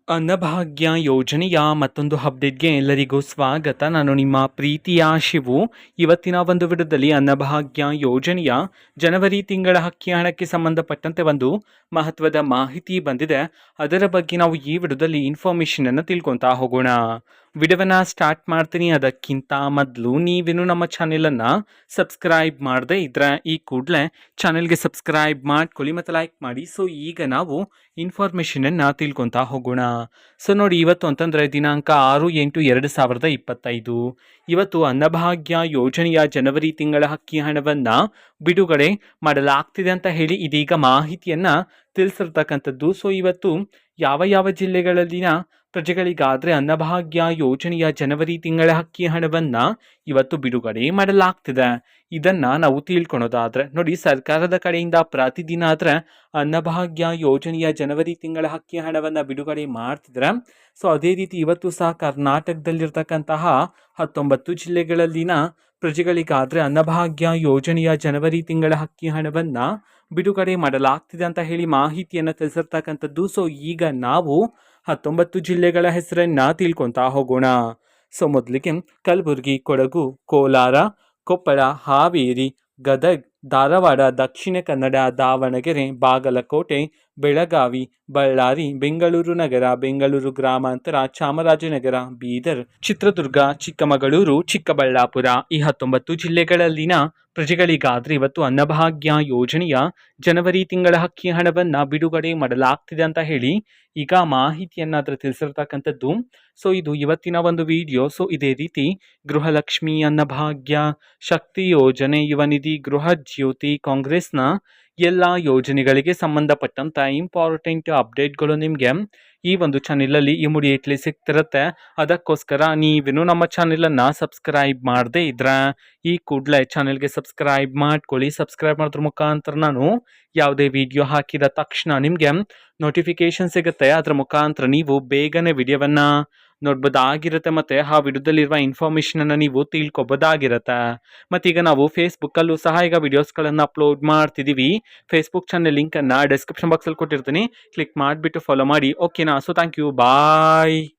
ಅನ್ನಭಾಗ್ಯ ಯೋಜನೆಯ ಮತ್ತೊಂದು ಅಪ್ಡೇಟ್ಗೆ ಎಲ್ಲರಿಗೂ ಸ್ವಾಗತ. ನಾನು ನಿಮ್ಮ ಪ್ರೀತಿಯ ಶಿವು. ಇವತ್ತಿನ ಒಂದು ವಿಡಿಯೋದಲ್ಲಿ ಅನ್ನಭಾಗ್ಯ ಯೋಜನೆಯ ಜನವರಿ ತಿಂಗಳ ಅಕ್ಕಿ ಹಣಕ್ಕೆ ಸಂಬಂಧಪಟ್ಟಂತೆ ಒಂದು ಮಹತ್ವದ ಮಾಹಿತಿ ಬಂದಿದೆ. ಅದರ ಬಗ್ಗೆ ನಾವು ಈ ವಿಡಿಯೋದಲ್ಲಿ ಇನ್ಫಾರ್ಮೇಷನ್ ಅನ್ನು ತಿಳ್ಕೊತಾ ಹೋಗೋಣ. ವಿಡಿಯೋವನ್ನ ಸ್ಟಾರ್ಟ್ ಮಾಡ್ತೀನಿ. ಅದಕ್ಕಿಂತ ಮೊದಲು ನೀವೇನು ನಮ್ಮ ಚಾನೆಲನ್ನು ಸಬ್ಸ್ಕ್ರೈಬ್ ಮಾಡದೇ ಇದ್ರೆ ಈ ಕೂಡಲೇ ಚಾನೆಲ್ಗೆ ಸಬ್ಸ್ಕ್ರೈಬ್ ಮಾಡ್ಕೊಳ್ಳಿ ಮತ್ತು ಲೈಕ್ ಮಾಡಿ. ಸೊ ಈಗ ನಾವು ಇನ್ಫಾರ್ಮೇಷನನ್ನು ತಿಳ್ಕೊತಾ ಹೋಗೋಣ. ಸೊ ನೋಡಿ, ಇವತ್ತು ಅಂತಂದರೆ ದಿನಾಂಕ 6/8/2025 ಇವತ್ತು ಅನ್ನಭಾಗ್ಯ ಯೋಜನೆಯ ಜನವರಿ ತಿಂಗಳ ಅಕ್ಕಿ ಹಣವನ್ನು ಬಿಡುಗಡೆ ಮಾಡಲಾಗ್ತಿದೆ ಅಂತ ಹೇಳಿ ಇದೀಗ ಮಾಹಿತಿಯನ್ನು ತಿಳಿಸಿರ್ತಕ್ಕಂಥದ್ದು. ಸೊ ಇವತ್ತು ಯಾವ ಯಾವ ಜಿಲ್ಲೆಗಳಲ್ಲಿನ ಪ್ರಜೆಗಳಿಗಾದರೆ ಅನ್ನಭಾಗ್ಯ ಯೋಜನೆಯ ಜನವರಿ ತಿಂಗಳ ಅಕ್ಕಿ ಹಣವನ್ನು ಇವತ್ತು ಬಿಡುಗಡೆ ಮಾಡಲಾಗ್ತಿದೆ, ಇದನ್ನು ನಾವು ತಿಳ್ಕೊಳೋದಾದರೆ ನೋಡಿ, ಸರ್ಕಾರದ ಕಡೆಯಿಂದ ಪ್ರತಿದಿನ ಆದರೆ ಅನ್ನಭಾಗ್ಯ ಯೋಜನೆಯ ಜನವರಿ ತಿಂಗಳ ಅಕ್ಕಿ ಹಣವನ್ನು ಬಿಡುಗಡೆ ಮಾಡ್ತಿದ್ರೆ. ಸೊ ಅದೇ ರೀತಿ ಇವತ್ತು ಸಹ ಕರ್ನಾಟಕದಲ್ಲಿರ್ತಕ್ಕಂತಹ 19 ಜಿಲ್ಲೆಗಳಲ್ಲಿನ ಪ್ರಜೆಗಳಿಗಾದರೆ ಅನ್ನಭಾಗ್ಯ ಯೋಜನೆಯ ಜನವರಿ ತಿಂಗಳ ಅಕ್ಕಿ ಹಣವನ್ನು ಬಿಡುಗಡೆ ಮಾಡಲಾಗ್ತಿದೆ ಅಂತ ಹೇಳಿ ಮಾಹಿತಿಯನ್ನು ತಿಳಿಸಿರ್ತಕ್ಕಂಥದ್ದು. ಸೊ ಈಗ ನಾವು 19 ಜಿಲ್ಲೆಗಳ ಹೆಸರನ್ನು ತಿಳ್ಕೊತಾ ಹೋಗೋಣ. ಸೊ ಮೊದಲಿಗೆ ಕಲಬುರಗಿ, ಕೊಡಗು, ಕೋಲಾರ, ಕೊಪ್ಪಳ, ಹಾವೇರಿ, ಗದಗ, ಧಾರವಾಡ, ದಕ್ಷಿಣ ಕನ್ನಡ, ದಾವಣಗೆರೆ, ಬಾಗಲಕೋಟೆ, ಬೆಳಗಾವಿ, ಬಳ್ಳಾರಿ, ಬೆಂಗಳೂರು ನಗರ, ಬೆಂಗಳೂರು ಗ್ರಾಮಾಂತರ, ಚಾಮರಾಜನಗರ, ಬೀದರ್, ಚಿತ್ರದುರ್ಗ, ಚಿಕ್ಕಮಗಳೂರು, ಚಿಕ್ಕಬಳ್ಳಾಪುರ ಈ 19 ಜಿಲ್ಲೆಗಳಲ್ಲಿನ ಪ್ರಜೆಗಳಿಗಾದರೆ ಇವತ್ತು ಅನ್ನಭಾಗ್ಯ ಯೋಜನೆಯ ಜನವರಿ ತಿಂಗಳ ಅಕ್ಕಿ ಹಣವನ್ನು ಬಿಡುಗಡೆ ಮಾಡಲಾಗ್ತಿದೆ ಅಂತ ಹೇಳಿ ಈಗ ಮಾಹಿತಿಯನ್ನಾದರೂ ತಿಳಿಸಿರ್ತಕ್ಕಂಥದ್ದು. ಸೊ ಇದು ಇವತ್ತಿನ ಒಂದು ವಿಡಿಯೋ. ಸೊ ಇದೇ ರೀತಿ ಗೃಹಲಕ್ಷ್ಮಿ, ಅನ್ನಭಾಗ್ಯ, ಶಕ್ತಿ ಯೋಜನೆ, ಯುವ ನಿಧಿ, ಗೃಹ ಜ್ಯೋತಿ, ಕಾಂಗ್ರೆಸ್ನ ಎಲ್ಲ ಯೋಜನೆಗಳಿಗೆ ಸಂಬಂಧಪಟ್ಟಂಥ ಇಂಪಾರ್ಟೆಂಟ್ ಅಪ್ಡೇಟ್ಗಳು ನಿಮಗೆ ಈ ಒಂದು ಚಾನೆಲಲ್ಲಿ ಇಮಿಡಿಯೇಟ್ಲಿ ಸಿಗ್ತಿರುತ್ತೆ. ಅದಕ್ಕೋಸ್ಕರ ನೀವೇನು ನಮ್ಮ ಚಾನೆಲನ್ನು ಸಬ್ಸ್ಕ್ರೈಬ್ ಮಾಡದೇ ಇದ್ರೆ ಈ ಕೂಡಲೇ ಚಾನೆಲ್ಗೆ ಸಬ್ಸ್ಕ್ರೈಬ್ ಮಾಡ್ಕೊಳ್ಳಿ. ಸಬ್ಸ್ಕ್ರೈಬ್ ಮಾಡೋದ್ರ ಮುಖಾಂತರ ನಾನು ಯಾವುದೇ ವಿಡಿಯೋ ಹಾಕಿದ ತಕ್ಷಣ ನಿಮಗೆ ನೋಟಿಫಿಕೇಶನ್ ಸಿಗುತ್ತೆ. ಅದರ ಮುಖಾಂತರ ನೀವು ಬೇಗನೆ ವಿಡಿಯೋವನ್ನು ನೋಡ್ಬೋದಾಗಿರುತ್ತೆ ಮತ್ತು ಆ ವಿಡಿಯೋದಲ್ಲಿರುವ ಇನ್ಫಾರ್ಮೇಷನನ್ನು ನೀವು ತಿಳ್ಕೊಬೋದಾಗಿರುತ್ತೆ. ಮತ್ತೀಗ ನಾವು ಫೇಸ್ಬುಕ್ಕಲ್ಲೂ ಸಹ ಈಗ ವಿಡಿಯೋಸ್ಗಳನ್ನು ಅಪ್ಲೋಡ್ ಮಾಡ್ತಿದ್ದೀವಿ. ಫೇಸ್ಬುಕ್ ಚಾನೆಲ್ ಲಿಂಕನ್ನು ಡಿಸ್ಕ್ರಿಪ್ಷನ್ ಬಾಕ್ಸಲ್ಲಿ ಕೊಟ್ಟಿರ್ತೀನಿ, ಕ್ಲಿಕ್ ಮಾಡಿಬಿಟ್ಟು ಫಾಲೋ ಮಾಡಿ. ಓಕೆನಾ? So thank you, bye.